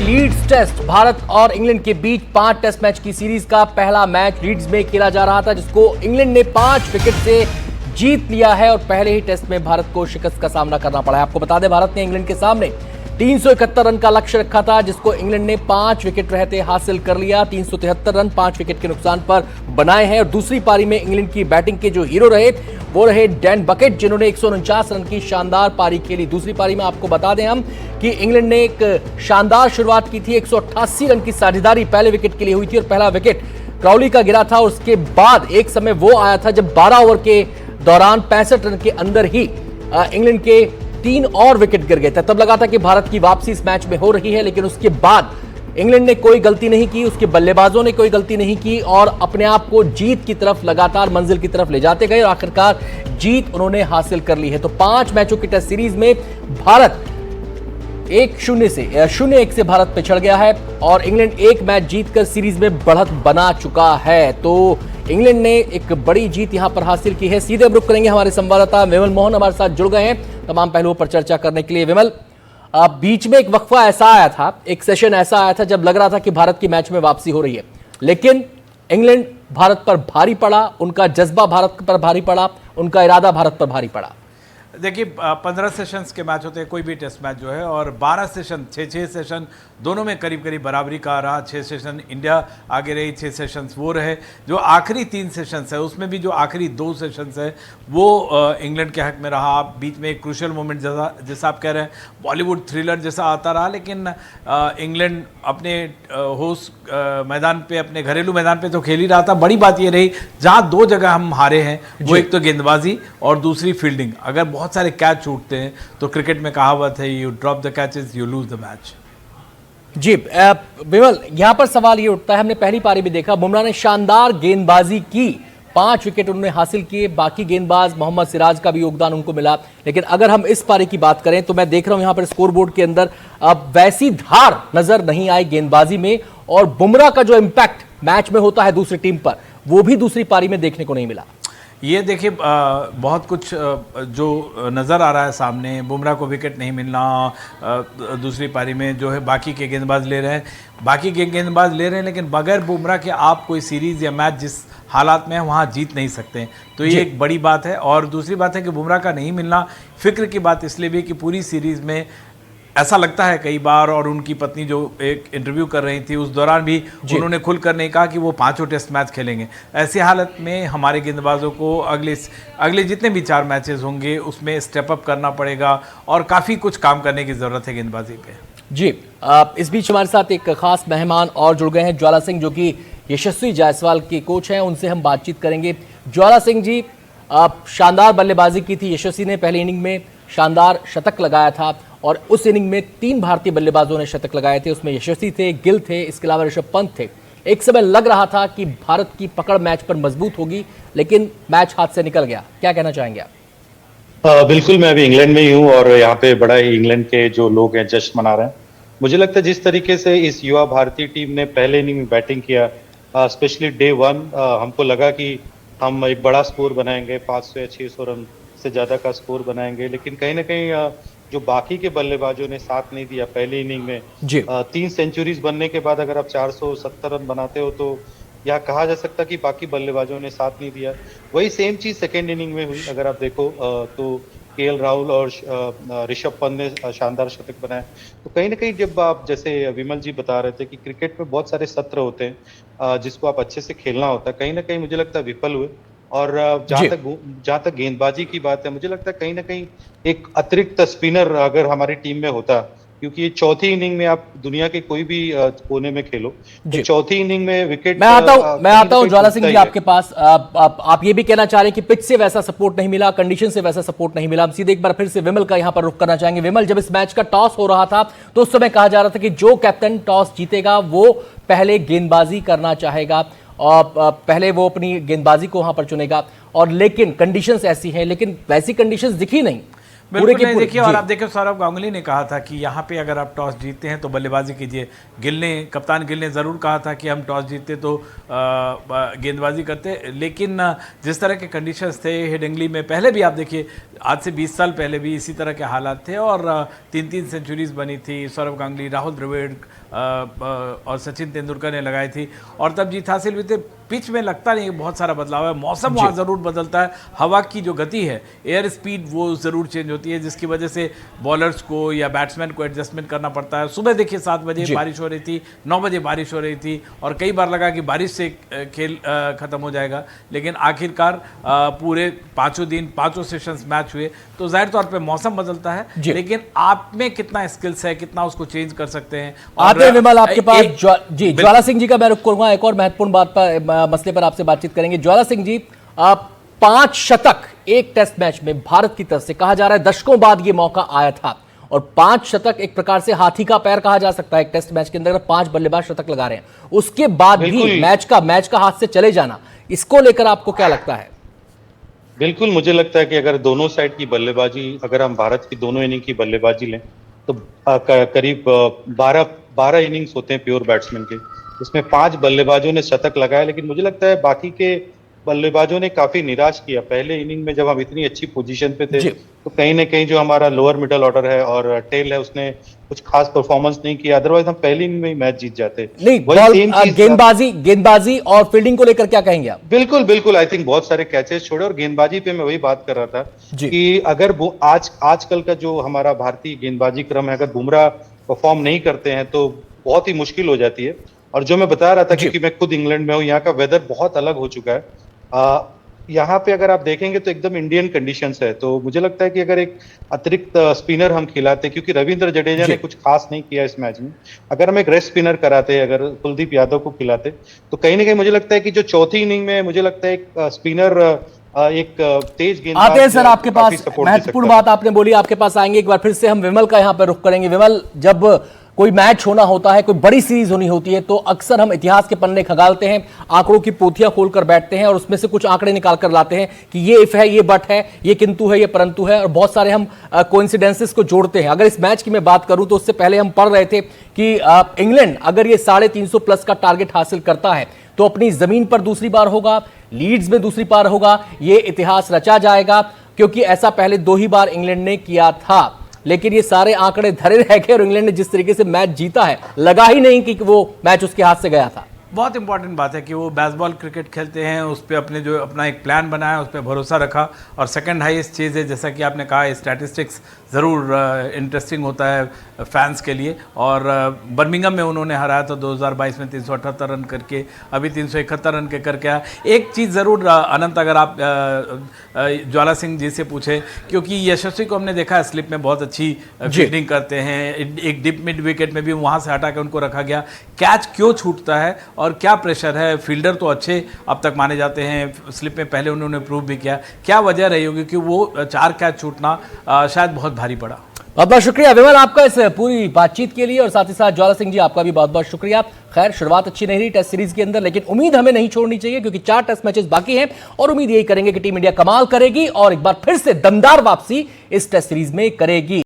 Leeds test Bharat और England के बीच 5 test match की सीरीज का पहला मैच लीड्स में खेला जा रहा था, जिसको इंग्लैंड ने 5 विकेट से जीत लिया है और पहले ही टेस्ट में भारत को शिकस्त का सामना करना पड़ा है। आपको बता दें, भारत ने इंग्लैंड के सामने 371 रन का लक्ष्य रखा था, जिसको इंग्लैंड ने 5 विकेट रहते हासिल कर लिया। 373 रन 5 विकेट के नुकसान पर बनाए हैं और दूसरी पारी में इंग्लैंड की बैटिंग के जो हीरो रहे वो रहे डैन बकेट, जिन्होंने 149 रन की शानदार पारी खेली। दूसरी पारी में आपको बता दें हम कि इंग्लैंड ने एक शानदार शुरुआत की थी। 188 रन की साझेदारी पहले विकेट के लिए हुई थी और पहला विकेट क्राउली का गिरा था। उसके बाद एक समय वो आया था जब 12 ओवर के दौरान 65 रन के अंदर ही इंग्लैंड के 3 और विकेट गिर गए थे। तब लगा था कि भारत की वापसी इस मैच में हो रही है, लेकिन उसके बाद इंग्लैंड ने कोई गलती नहीं की, उसके बल्लेबाजों ने कोई गलती नहीं की और अपने आप को जीत की तरफ लगातार मंजिल की तरफ ले जाते गए और आखिरकार जीत उन्होंने हासिल कर ली है। तो 5 मैचों की टेस्ट सीरीज में भारत 0-1 से भारत पिछड़ गया है और इंग्लैंड एक मैच जीतकर सीरीज में बढ़त बना चुका है। तो इंग्लैंड ने एक बड़ी जीत यहां पर हासिल की है। सीधे रुख करेंगे हमारे संवाददाता विमल मोहन हमारे साथ जुड़ गए हैं तमाम पहलुओं पर चर्चा करने के लिए। विमल, बीच में एक वक्फा ऐसा आया था, एक सेशन ऐसा आया था जब लग रहा था कि भारत की मैच में वापसी हो रही है, लेकिन इंग्लैंड भारत पर भारी पड़ा, उनका जज्बा भारत पर भारी पड़ा, उनका इरादा भारत पर भारी पड़ा। देखिए, 15 सेशंस के मैच होते हैं कोई भी टेस्ट मैच जो है, और 12 सेशन 6 सेशन दोनों में करीब करीब बराबरी का रहा। 6 सेशन इंडिया आगे रही, 6 सेशंस वो रहे। जो आखिरी 3 सेशंस है उसमें भी जो आखिरी 2 सेशंस है वो इंग्लैंड के हक में रहा। बीच में एक क्रूशियल मोमेंट जैसा आप कह रहे हैं, बॉलीवुड थ्रिलर जैसा आता रहा, लेकिन इंग्लैंड अपने होस्ट मैदान पे, अपने घरेलू मैदान पे तो खेल ही रहा था। बड़ी बात ये रही, जहाँ 2 जगह हम हारे हैं वो एक तो गेंदबाजी और दूसरी फील्डिंग। अगर बहुत सारे कैच छूटते हैं तो क्रिकेट में कहावत है, you drop the catches you lose the match. जी विमल, यहां पर सवाल ये उठता है, हमने पहली पारी में देखा बुमराह ने शानदार गेंदबाजी की, 5 विकेट उन्होंने हासिल किए। बाकी गेंदबाज मोहम्मद सिराज का भी योगदान उनको मिला, लेकिन अगर हम इस पारी की बात करें तो मैं देख रहा हूं यहां पर स्कोर बोर्ड के अंदर अब वैसी धार नजर नहीं आई गेंदबाजी में, और बुमराह का जो इंपैक्ट मैच में होता है दूसरी टीम पर, वो भी दूसरी पारी में देखने को नहीं मिला। ये देखिए, बहुत कुछ जो नज़र आ रहा है सामने। बुमराह को विकेट नहीं मिलना, दूसरी पारी में जो है बाकी के गेंदबाज ले रहे हैं, लेकिन बगैर बुमराह के आप कोई सीरीज़ या मैच जिस हालात में है वहाँ जीत नहीं सकते। तो ये एक बड़ी बात है। और दूसरी बात है कि बुमराह का नहीं मिलना फिक्र की बात इसलिए भी कि पूरी सीरीज़ में ऐसा लगता है कई बार, और उनकी पत्नी जो एक इंटरव्यू कर रही थी उस दौरान भी उन्होंने खुलकर नहीं कहा कि वो 5 टेस्ट मैच खेलेंगे। ऐसी हालत में हमारे गेंदबाजों को अगले जितने भी 4 मैचेस होंगे उसमें स्टेप अप करना पड़ेगा और काफ़ी कुछ काम करने की ज़रूरत है गेंदबाजी पे। जी, इस बीच हमारे साथ एक खास मेहमान और जुड़ गए हैं, ज्वाला सिंह, जो कि यशस्वी जायसवाल के कोच हैं। उनसे हम बातचीत करेंगे। ज्वाला सिंह जी, शानदार बल्लेबाजी की थी यशस्वी ने, पहली इनिंग में शानदार शतक लगाया था और उस इनिंग में 3 भारतीय बल्लेबाजों ने शतक लगाए थे। उसमें यशस्वी थे, गिल थे, इसके अलावा ऋषभ पंत थे। एक समय लग रहा था कि भारत की पकड़ मैच पर मजबूत होगी, लेकिन मैच हाथ से निकल गया। क्या कहना चाहेंगे आप? बिल्कुल, मैं अभी इंग्लैंड में ही हूँ और यहाँ पे बड़ा इंग्लैंड के जो लोग हैं जश्न मना रहे हैं। मुझे लगता है जिस तरीके से इस युवा भारतीय टीम ने पहले इनिंग में बैटिंग किया, स्पेशली डे 1, हमको लगा कि हम एक बड़ा स्कोर बनाएंगे, 500 या 600 रन से ज़्यादा का स्कोर बनाएंगे, लेकिन कहीं ना कहीं जो बाकी के बल्लेबाजों ने साथ नहीं दिया। पहली इनिंग में 3 सेंचुरीज बनने के बाद अगर आप 470 रन बनाते हो तो यह कहा जा सकता कि बाकी बल्लेबाजों ने साथ नहीं दिया। वही सेम चीज सेकेंड इनिंग में हुई। अगर आप देखो तो केएल राहुल और ऋषभ पंत ने शानदार शतक बनाए। तो कहीं ना कहीं जब आप, जैसे विमल जी बता रहे थे कि क्रिकेट में बहुत सारे सत्र होते हैं जिसको आप अच्छे से खेलना होता है, कहीं ना कहीं मुझे लगता है विफल हुए। और जहाँ तक गेंदबाजी की बात है, मुझे लगता है कहीं ना कहीं एक अतिरिक्त स्पिनर अगर हमारी टीम में होता, क्योंकि ये चौथी इनिंग में आप दुनिया के कोई भी कोने में खेलो, तो चौथी इनिंग में विकेट। मैं आता हूं ज्वाला सिंह जी आपके पास। आप ये भी कहना चाह रहे हैं कि पिच से वैसा सपोर्ट नहीं मिला, कंडीशन से वैसा सपोर्ट नहीं मिला। हम सीधे एक बार फिर से विमल का यहां पर रुख करना चाहेंगे। विमल, जब इस मैच का टॉस हो रहा था तो उस समय कहा जा रहा था कि जो कैप्टन टॉस जीतेगा वो पहले गेंदबाजी करना चाहेगा और पहले वो अपनी गेंदबाजी को वहां पर चुनेगा, और लेकिन कंडीशंस ऐसी हैं, लेकिन वैसी कंडीशंस दिखी नहीं। पूरे बिल्कुल के नहीं पूरे देखिए। और जी। आप देखिए सौरव गांगुली ने कहा था कि यहाँ पे अगर आप टॉस जीतते हैं तो बल्लेबाजी कीजिए। कप्तान गिल ने ज़रूर कहा था कि हम टॉस जीतते तो गेंदबाजी करते, लेकिन जिस तरह के कंडीशंस थे हेडिंग्ली में, पहले भी आप देखिए आज से 20 साल पहले भी इसी तरह के हालात थे और 3-3 सेंचुरीज बनी थी। सौरव गांगुली, राहुल द्रविड़ और सचिन तेंदुलकर ने लगाई थी और तब जीत हासिल हुई थी। पिच में लगता नहीं बहुत सारा बदलाव है, मौसम वहाँ ज़रूर बदलता है, हवा की जो गति है, एयर स्पीड वो ज़रूर चेंज होती है, जिसकी वजह से बॉलर्स को या बैट्समैन को एडजस्टमेंट करना पड़ता है। सुबह देखिए 7 बजे बारिश हो रही थी, 9 बजे बारिश हो रही थी और कई बार लगा कि बारिश से खेल ख़त्म हो जाएगा, लेकिन आखिरकार पूरे 5 दिन 5 सेशंस मैच हुए। तो जाहिर तौर पे मौसम बदलता है, लेकिन आप में कितना स्किल्स है, कितना उसको चेंज कर सकते हैं। आते हैं विमल आपके पास जी, ज्वाला सिंह जी का मैं रुख करूंगा, एक और महत्वपूर्ण बात पर मसले पर आपसे बातचीत करेंगे। ज्वाला सिंह जी, 5 शतक एक टेस्ट मैच में भारत की तरफ से, कहा जा रहा है दशकों बाद ये मौका आया था और 5 शतक एक प्रकार से हाथी का पैर कहा जा सकता है एक टेस्ट मैच के अंदर, 5 बल्लेबाज शतक लगा रहे हैं, उसके बाद भी मैच का हाथ से चले जाना, इसको लेकर आपको क्या लगता है? बिल्कुल, मुझे लगता है कि अगर दोनों साइड की बल्लेबाजी, अगर हम भारत की दोनों इनिंग की बल्लेबाजी लें तो करीब 12 इनिंग्स होते हैं प्योर बैट्समैन के, इसमें 5 बल्लेबाजों ने शतक लगाया, लेकिन मुझे लगता है बाकी के बल्लेबाजों ने काफी निराश किया। पहले इनिंग में जब हम इतनी अच्छी पोजीशन पे थे तो कहीं ना कहीं जो हमारा लोअर मिडल ऑर्डर है और टेल है उसने कुछ खास परफॉर्मेंस नहीं किया, अदरवाइज हम पहली इनिंग में ही मैच जीत जाते। नहीं, गेंदबाजी और फील्डिंग को लेकर क्या कहेंगे आप? बिल्कुल बिल्कुल, आई थिंक बहुत सारे कैचेस छोड़े और गेंदबाजी पे मैं वही बात कर रहा था कि अगर आजकल का जो हमारा भारतीय गेंदबाजी क्रम है, अगर बुमराह परफॉर्म नहीं करते हैं तो बहुत ही मुश्किल हो जाती है। और जो मैं बता रहा था क्योंकि मैं खुद इंग्लैंड में हूँ, यहाँ का वेदर बहुत अलग हो चुका है। यहाँ पे अगर आप देखेंगे तो एकदम इंडियन कंडीशंस है, तो मुझे लगता है कि अगर एक अतिरिक्त स्पिनर हम खिलाते, क्योंकि रविंद्र जडेजा ने कुछ खास नहीं किया इस मैच में, अगर हम एक रेस्ट स्पिनर कराते, अगर कुलदीप यादव को खिलाते, तो कहीं ना कहीं मुझे लगता है कि जो चौथी इनिंग में मुझे लगता है एक स्पिनर, एक तेज गेंदबाज आते हैं सर आपके पास। महत्वपूर्ण बात आपने बोली, आपके पास आएंगे, एक बार फिर से हम विमल का यहाँ पर रुख करेंगे। विमल, जब कोई मैच होना होता है, कोई बड़ी सीरीज होनी होती है, तो अक्सर हम इतिहास के पन्ने खगालते हैं, आंकड़ों की पोथियां खोलकर बैठते हैं और उसमें से कुछ आंकड़े निकाल कर लाते हैं कि ये इफ है, ये बट है, ये किंतु है, ये परंतु है, और बहुत सारे हम कोइंसिडेंसेस को जोड़ते हैं। अगर इस मैच की मैं बात करूं तो उससे पहले हम पढ़ रहे थे कि इंग्लैंड अगर ये 350 प्लस का टारगेट हासिल करता है तो अपनी जमीन पर दूसरी बार होगा, लीड्स में दूसरी बार होगा, ये इतिहास रचा जाएगा, क्योंकि ऐसा पहले 2 ही बार इंग्लैंड ने किया था। लेकिन ये सारे आंकड़े धरे रह गए और इंग्लैंड ने जिस तरीके से मैच जीता है, लगा ही नहीं कि वो मैच उसके हाथ से गया था। बहुत इंपॉर्टेंट बात है कि वो बेसबॉल क्रिकेट खेलते हैं, उस पर अपना एक प्लान बनाया, उस पर भरोसा रखा और सेकंड हाईएस्ट चीज़ है, जैसा कि आपने कहा, स्टैटिस्टिक्स ज़रूर इंटरेस्टिंग होता है फैंस के लिए। और बर्मिंघम में उन्होंने हराया था 2022 में 378 रन करके, अभी 371 रन के करके आया। एक चीज़ ज़रूर अनंत, अगर आप ज्वाला सिंह जी से पूछें, क्योंकि यशस्वी को हमने देखा है स्लिप में बहुत अच्छी फील्डिंग करते हैं, एक डिप मिड विकेट में भी वहाँ से हटा के उनको रखा गया, कैच क्यों छूटता है और क्या प्रेशर है? फील्डर तो अच्छे अब तक माने जाते हैं, स्लिप में पहले उन्होंने प्रूव भी किया, क्या वजह रही होगी कि वो 4 कैच छूटना शायद बहुत भारी पड़ा? बहुत बहुत शुक्रिया विमल आपका इस पूरी बातचीत के लिए, और साथ ही साथ ज्वाला सिंह जी आपका भी बहुत बहुत शुक्रिया। खैर, शुरुआत अच्छी नहीं रही टेस्ट सीरीज के अंदर, लेकिन उम्मीद हमें नहीं छोड़नी चाहिए, क्योंकि 4 टेस्ट मैचेस बाकी हैं और उम्मीद यही करेंगे कि टीम इंडिया कमाल करेगी और एक बार फिर से दमदार वापसी इस टेस्ट सीरीज में करेगी।